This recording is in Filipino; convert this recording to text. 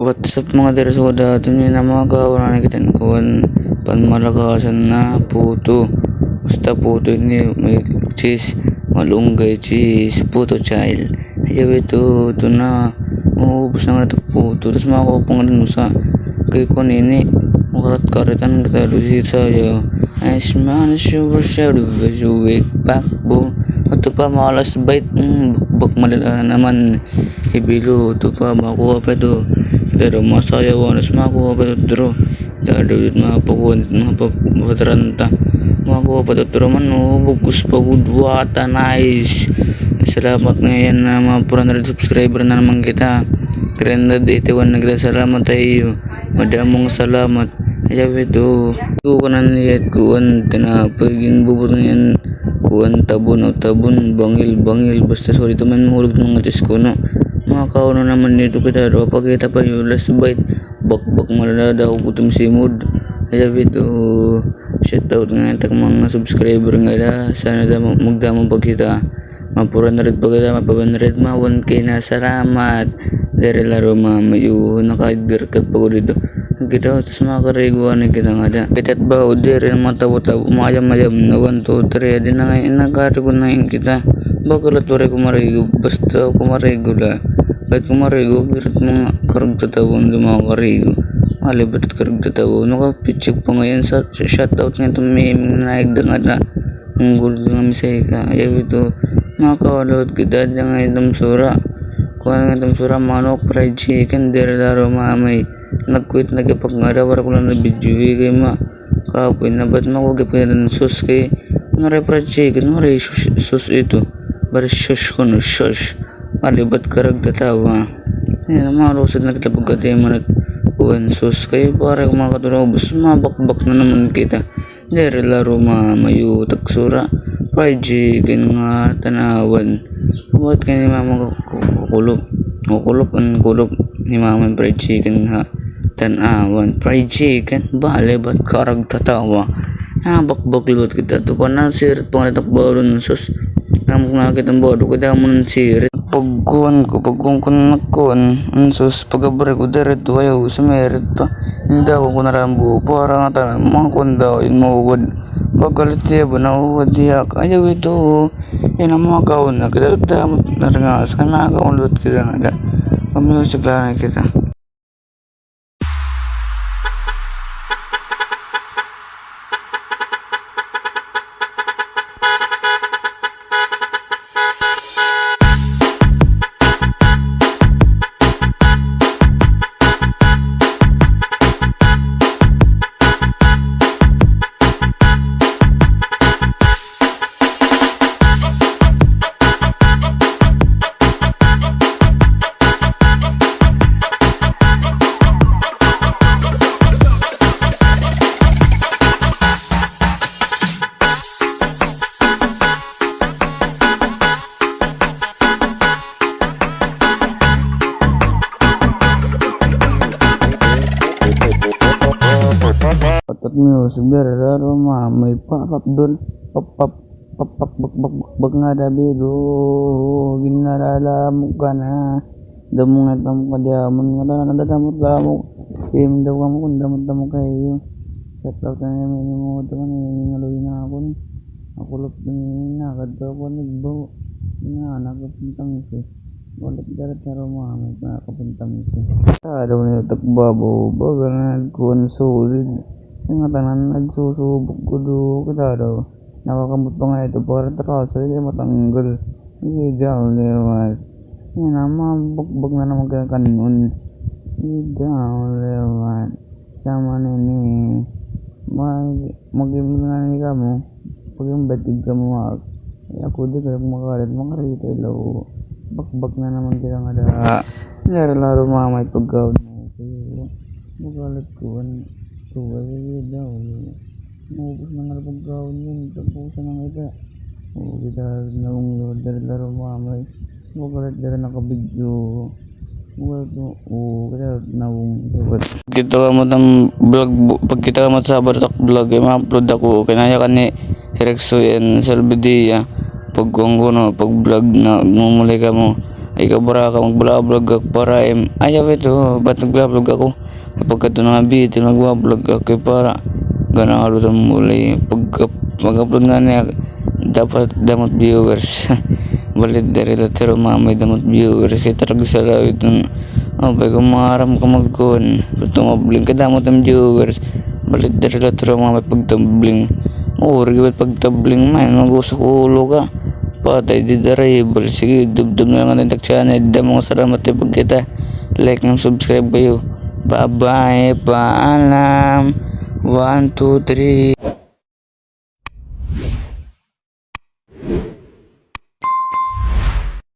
What's up mga deresoda, ito nyo na mga kawalan nakitin kuhan panmalakasan na puto. Basta puto ini may cheese, malunggay cheese, puto child. Ayaw ito na maubos na nga ito puto. Tapos makakapang rin sa kay ko nini, makarat-karitan kita lusit sa'yo. Nice man, super shadow, visual wake backbone. Ito pa mga last bite, bak malala naman. Ibilo, ito pa makuha pa ito. Pero masaya wanas makuha pa ito. Dado it mapakuha mapataranta. Makuha pa ito man bukus pagudwata nice. Salamat ngayon na mga 400 subscriber na naman kita. 381 nagdasalamat tayo. Madamong salamat. Ayaw ito. Kukunan niyat kuwan tinapagin bubur ngayon. Kuwan tabon o tabon bangil basta sorry ito man mahulog ng atis ko no. Mga kauno naman dito kita daw pagkita pa yung last bite bak malala ako gutom si mood. Ayaw ito. Shout out nga itang mga subscriber nga da. Sana da magdamang pagkita. Mapura na rin pagkita mapaban rin ma 1k na salamat. Dari laro mayo nakagarkat pa ko dito. Kita tapos mga kariguan na kita nga da. Pitat ba o dari na mataw-taw umayam-ayam na 1, 2, 3 di na ngayon nakarigo na yun kita. Bakalat wari kumarigo basta kumarigo la. Kahit kumarigo kirat mga karagtatawon di mga karigo. Malibat karagtatawon nakapitsig pa ngayon sa shoutout nga itong meme na naigda nga na. Ang gulo nga misay ka. Ayaw ito mga kawalot kita di nga itong sura. Kuha nga itong sura manok fried chicken dari laro mamay. Nag-quit nagipag nga daw wala ko lang na video kay ma kapoy na ba't makugip ka na ng sauce kay maray fried chicken maray sauce ito bari shush ko no shush malibat karagtatawa yan ang mga lusad na kita pagkatiman at kuhan sauce kay para kung makatulobos mabakbak na naman kita dari laro mamayo taksura fried chicken nga tanawan kabuhat kayo ni mama kukulop ang kulop ni mama fried chicken nga tanawan fried chicken bale ba't karag tatawa bakbak luwat kita ito pa na sirit pa nga natakbaw ng sus namok na kitang bodo kita mo ng sirit pagkuhan ko ang sus pagabari ko dirito ayaw sumerit pa hindi ako ko narambo parang nga tanan mga kuhan daw yung mauwad pagkalit siya ba nauwad diyak ayaw ito yan ang mga kaon na kita damot na ringas ka nakakaon luwat kita nga pamilusik lang kita. Patat music dari laro may pakap doon pap bak nga dabi do ginalala mo ka na damungat mo ka diamon nga na nadamot mo kim daw mo kung damot kayo set out na namin mo ito man ngaloy na ako nakulop na kadto ko nagbo na nakapuntang isi balik darat na may nakapuntang isi daw na takbabo baga na kuhan solid yung tanan nagsusubok ko do kita daw nakakamot pa nga ito para takaso hindi matanggal hindi daw lewat yan naman bugbog na naman kaya kanon hindi daw lewat sama nini mag-imul nga ni ka mo pag yung batig ka mo ako di ka makalit makarita ilaw bakbak na naman kita nga da laro mamay pagkaw na ito magalit ko tuway daw maubos na nga pagkawin yun tapusan na kita kita naung dari laro mamay magalit dari nakabidyo kita naung kita ka mo ng vlog pag kita ka mo sa Bartak vlog ma-upload ako kinaya ka ni Rexo and Salvedia pag vlog na ngumuli ka mo Ay kabara ka mag-vlog ako para ayaw ito. Ba't nag-vlog ako? Kapag ka ito na video nag-vlog ako para ganang halutan muli. Pag mag-upload nga niya dapat damot viewers. Balit dari latero mga may damot viewers. Ito talaga sa lawit ng pag umaram ka magkon. Ba't tumabling ka damot ng viewers. Balit dari latero mga may pagtabling. Rigawit pagtabling man. Mag-usok ulo ka. Patay di darayable. Sige, dubdub na lang ang tintak channel. Damo nga salamat pag kita. Like and subscribe kayo. Bye bye. Paalam. 1, 2, 3.